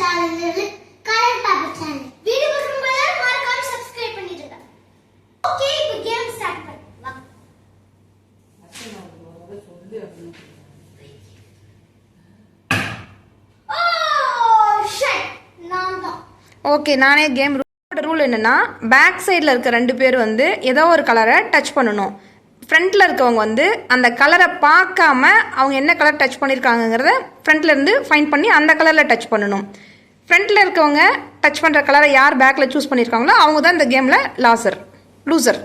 Channel colour paper channel. Video பார்க்கும்போது மறக்காம subscribe பண்ணிடுங்க. ஓகே, இப்போ கேம் ஸ்டார்ட் பண்ணலாம். ஓகே, நானே கேம் ரூல் என்னன்னா, பேக் சைடில் இருக்க 2 பேர் வந்து ஏதோ ஒரு கலரை டச் பண்ணணும். ஃப்ரண்ட்டில் இருக்கவங்க வந்து அந்த கலரை பார்க்காம அவங்க என்ன கலர் டச் பண்ணியிருக்காங்கிறத ஃப்ரண்ட்லேருந்து ஃபைண்ட் பண்ணி அந்த கலரில் டச் பண்ணணும். ஃப்ரண்ட்டில் இருக்கவங்க டச் பண்ணுற கலரை யார் பேக்கில் சூஸ் பண்ணியிருக்காங்களோ அவங்க தான் இந்த கேமில் லூசர்.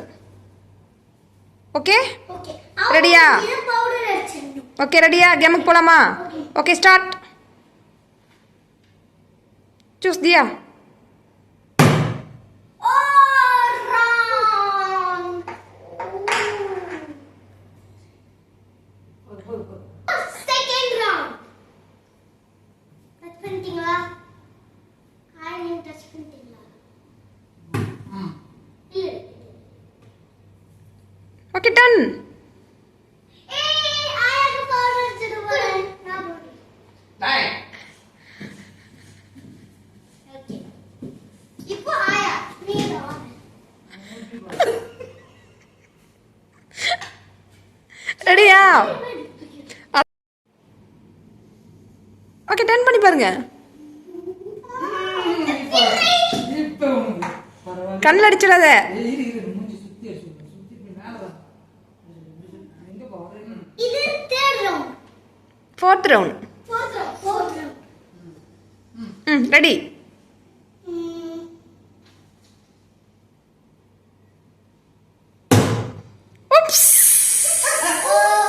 ஓகே, ரெடியா? ஓகே, ரெடியா? கேமுக்கு போகலாமா? Okay, start. சூஸ் தியா. Okay, done. ரெடியா? ஓகே, டன் பண்ணி பாருங்க. கண்ணில் அடிச்சிடாத. Fourth round. Ready. Oops. Oh.